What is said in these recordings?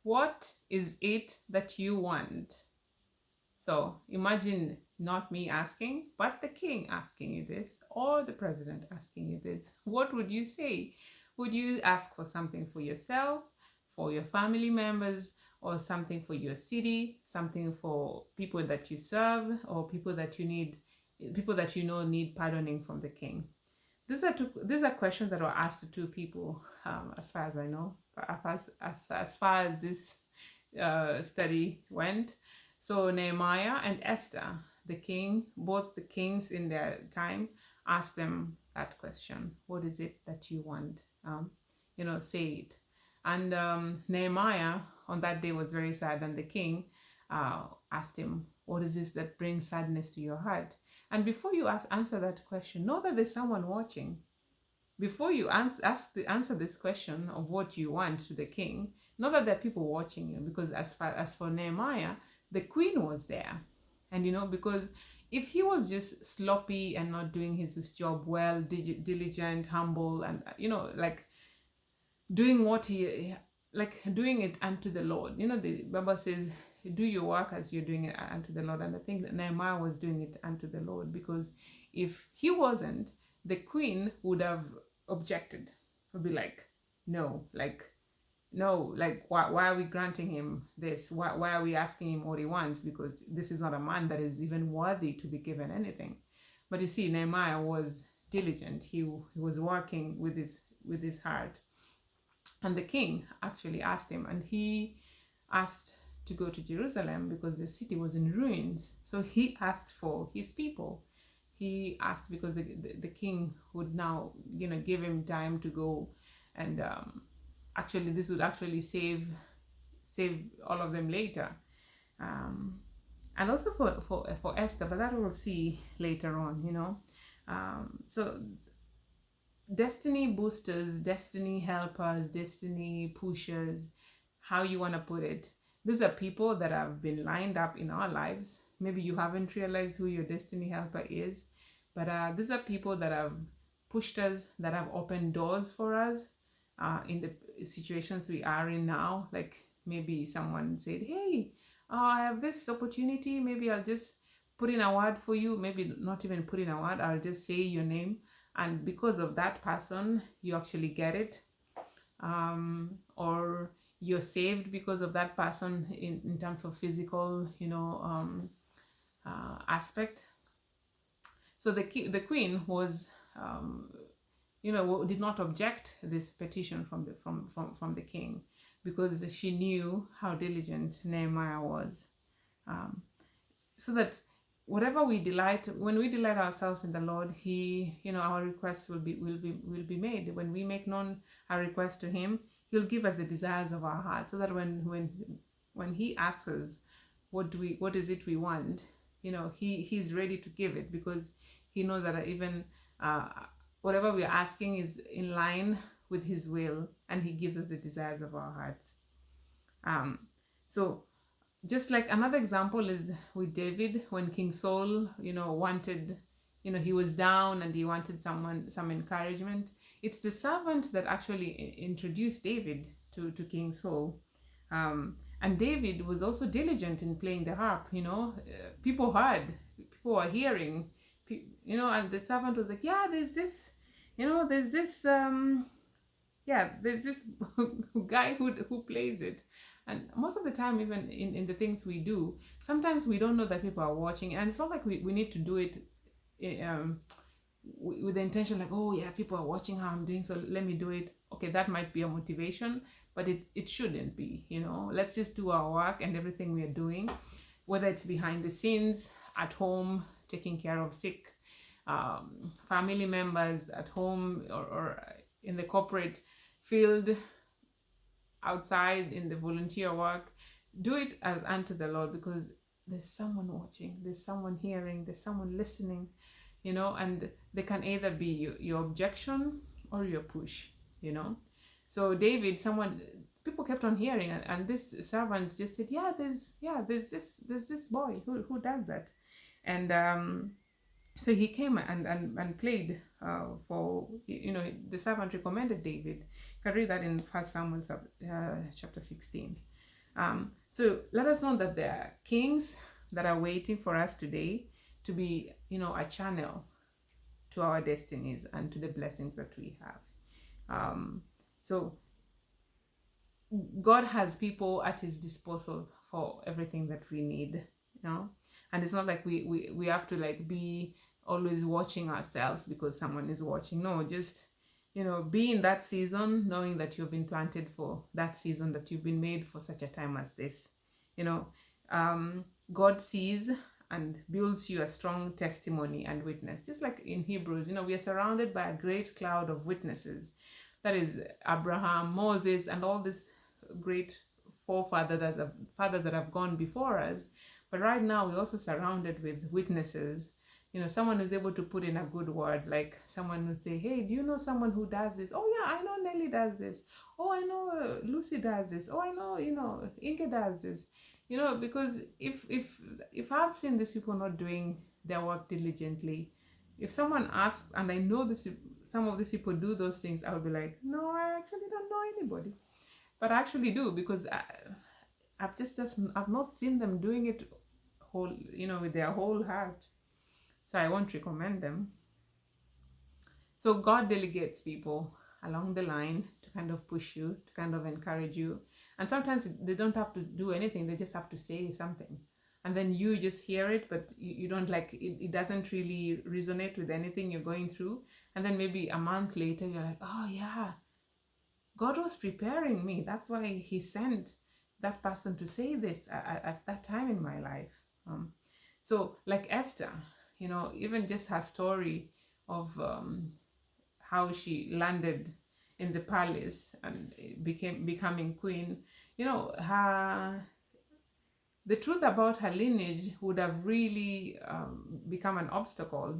What is it that you want? So imagine not me asking, but the king asking you this, or the president asking you this. What would you say? Would you ask for something for yourself, for your family members, or something for your city, something for people that you serve, or people that you know need pardoning from the king? These are questions that were asked to two people, as far as I know, as far as this study went. So Nehemiah and Esther, the king, both the kings in their time, asked them that question: "What is it that you want? Say it." And Nehemiah on that day was very sad, and the king asked him, "What is this that brings sadness to your heart?" And before you answer that question, know that there's someone watching. Before you answer this question of what you want to the king, know that there are people watching you, because as for Nehemiah, the queen was there. And because if he was just sloppy and not doing his job well, diligent, humble, and like doing what he like doing it unto the Lord. The Bible says, do your work as you're doing it unto the Lord. And I think that Nehemiah was doing it unto the Lord, because if he wasn't, the queen would have objected, would be like, no, like why are we granting him this? Why are we asking him what he wants? Because this is not a man that is even worthy to be given anything. But you see, Nehemiah was diligent. He was working with his heart. And the king actually asked him, and he asked to go to Jerusalem because the city was in ruins. So he asked for his people. He asked because the king would now, give him time to go, and actually this would actually save all of them later. And also for Esther, but that we'll see later on. So destiny boosters, destiny helpers, destiny pushers, how you want to put it. These are people that have been lined up in our lives. Maybe you haven't realized who your destiny helper is, but these are people that have pushed us, that have opened doors for us in the situations we are in now. Like maybe someone said, hey, I have this opportunity. Maybe I'll just put in a word for you. Maybe not even put in a word. I'll just say your name. And because of that person, you actually get it. Or you're saved because of that person in terms of physical, aspect. So the queen was, did not object this petition from the king, because she knew how diligent Nehemiah was. So that whatever when we delight ourselves in the Lord, He, our requests will be made. When we make known our request to Him, He'll give us the desires of our heart, so that when He asks us, what is it we want, He's ready to give it, because He knows that even whatever we're asking is in line with His will, and He gives us the desires of our hearts. So just like another example is with David, when King Saul, wanted, he was down and he wanted some encouragement. It's the servant that actually introduced David to King Saul. And David was also diligent in playing the harp. People heard, people were hearing, and the servant was like, yeah, there's this guy who plays it. And most of the time, even in the things we do, sometimes we don't know that people are watching, and it's not like we need to do it with the intention like, oh yeah, people are watching how I'm doing, so let me do it. Okay, that might be a motivation, but it shouldn't be. Let's just do our work, and everything we are doing, whether it's behind the scenes, at home, taking care of sick family members at home, or in the corporate field, outside in the volunteer work, do it as unto the Lord, because there's someone watching, there's someone hearing, there's someone listening, and they can either be your objection or your push. So David, people kept on hearing, and this servant just said, yeah, there's this boy who does that. And so he came and played for, the servant recommended David. You can read that in 1 Samuel chapter 16. So let us know that there are kings that are waiting for us today to be, a channel to our destinies and to the blessings that we have. So God has people at his disposal for everything that we need, and it's not like we have to like be always watching ourselves because someone is watching. No, just be in that season knowing that you've been planted for that season, that you've been made for such a time as this. you know God sees and builds you a strong testimony and witness, just like in Hebrews. We are surrounded by a great cloud of witnesses, that is Abraham, Moses, and all these great forefathers fathers that have gone before us. But right now we're also surrounded with witnesses. Someone is able to put in a good word, like someone will say, hey, do you know someone who does this? Oh yeah, I know Nelly does this. Oh, I know Lucy does this. Oh, I know Inke does this. Because if I've seen these people not doing their work diligently, if someone asks and I know this, some of these people do those things, I would be like, no, I actually don't know anybody. But I actually do, because I've not seen them doing it whole, with their whole heart. So I won't recommend them. So God delegates people along the line to kind of push you, to kind of encourage you. And sometimes they don't have to do anything, they just have to say something. And then you just hear it, but you don't like it, it doesn't really resonate with anything you're going through. And then maybe a month later, you're like, oh yeah, God was preparing me. That's why he sent that person to say this at that time in my life. So like Esther, even just her story of how she landed in the palace and becoming queen, the truth about her lineage would have really become an obstacle.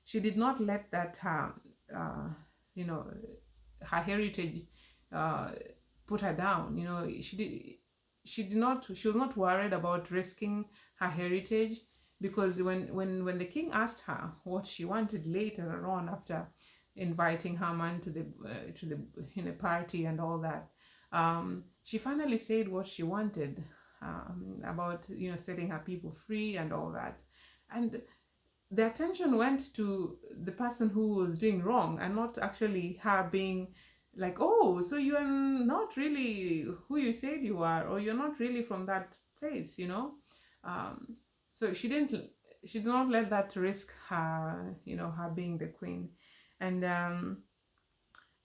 She did not let that her heritage put her down. She was not worried about risking her heritage, because when the king asked her what she wanted later on, after inviting Haman to the party and all that, she finally said what she wanted, about setting her people free and all that. And the attention went to the person who was doing wrong, and not actually her being like, oh, so you are not really who you said you are, or you're not really from that place. So she did not let that risk her, her being the queen. And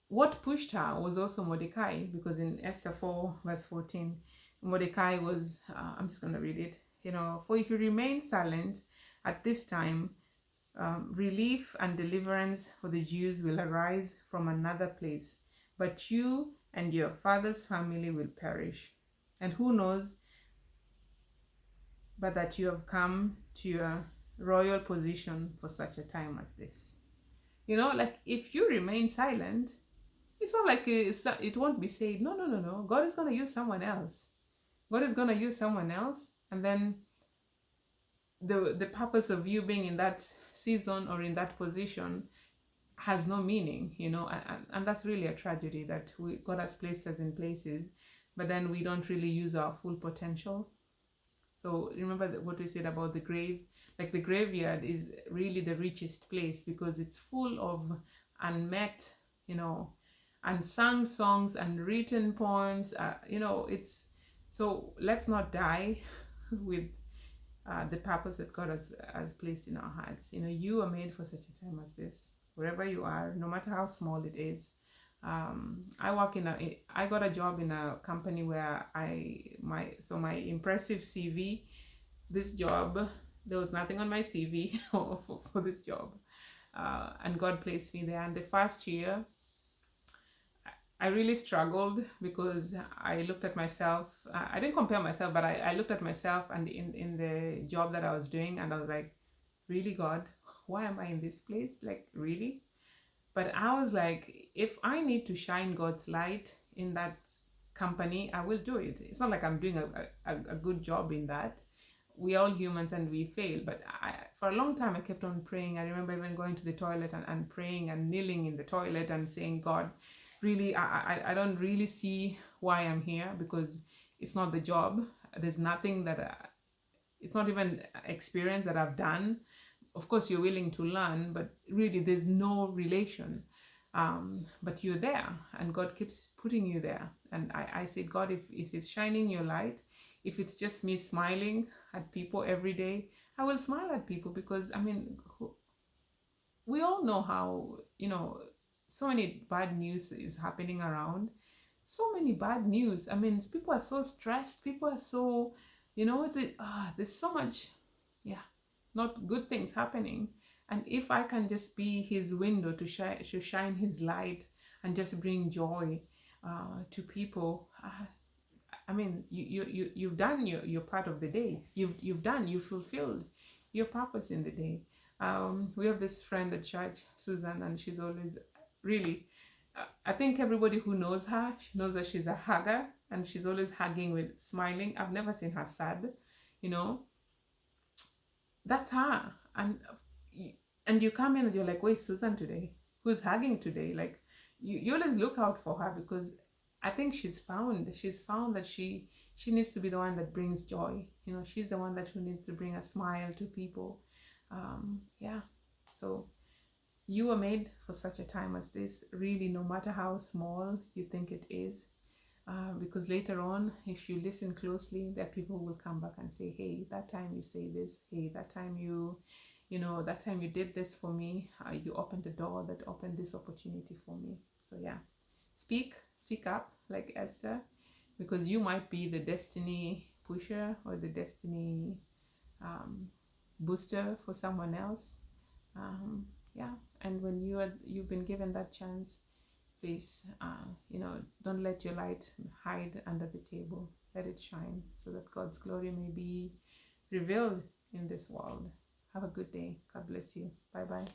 what pushed her was also Mordecai, because in Esther 4 verse 14, Mordecai was, I'm just going to read it, for if you remain silent at this time, relief and deliverance for the Jews will arise from another place, but you and your father's family will perish. And who knows but that you have come to your royal position for such a time as this. Like if you remain silent, it's not like it won't be said. No, no, no, no. God is going to use someone else. God is going to use someone else. And then the purpose of you being in that season or in that position has no meaning, and that's really a tragedy, that God has placed us in places, but then we don't really use our full potential. So remember what we said about the grave. Like the graveyard is really the richest place, because it's full of unmet, unsung songs and written poems. It's so let's not die with the purpose that God has placed in our hearts. You are made for such a time as this, wherever you are, no matter how small it is. I got a job in a company where my impressive CV, this job, there was nothing on my CV for this job, and God placed me there. And the first year, I really struggled, because I looked at myself. I didn't compare myself, but I looked at myself and in the job that I was doing, and I was like, really, God, why am I in this place? Like, really? But I was like, if I need to shine God's light in that company, I will do it. It's not like I'm doing a good job in that. We are all humans and we fail. But for a long time, I kept on praying. I remember even going to the toilet and praying and kneeling in the toilet and saying, God, really, I don't really see why I'm here, because It's not the job. There's nothing that it's not even experience that I've done. Of course, you're willing to learn, but really, there's no relation. But you're there, and God keeps putting you there. And I said, God, if it's shining your light, if it's just me smiling at people every day, I will smile at people, because I mean, we all know how, so many bad news is happening around. So many bad news. I mean, people are so stressed. People are so, there's so much, yeah, not good things happening. And if I can just be his window to shine his light and just bring joy to people, I mean, you've done your part of the day. You've fulfilled your purpose in the day. We have this friend at church, Susan, and she's always really. I think everybody who knows her, she knows that she's a hugger, and she's always hugging with smiling. I've never seen her sad, you know. That's her, and you come in and you're like, where's Susan today? Who's hugging today? Like, you always look out for her, because I think she's found that she needs to be the one that brings joy. She's the one that who needs to bring a smile to people. Yeah. So you were made for such a time as this, really, no matter how small you think it is. Because later on, if you listen closely, that people will come back and say, hey, that time you say this, hey, that time that time you did this for me, you opened the door that opened this opportunity for me. So yeah, speak up like Esther, because you might be the destiny pusher or the destiny um, booster for someone else. Yeah, and when you've been given that chance, please, don't let your light hide under the table. Let it shine so that God's glory may be revealed in this world. Have a good day. God bless you. Bye bye.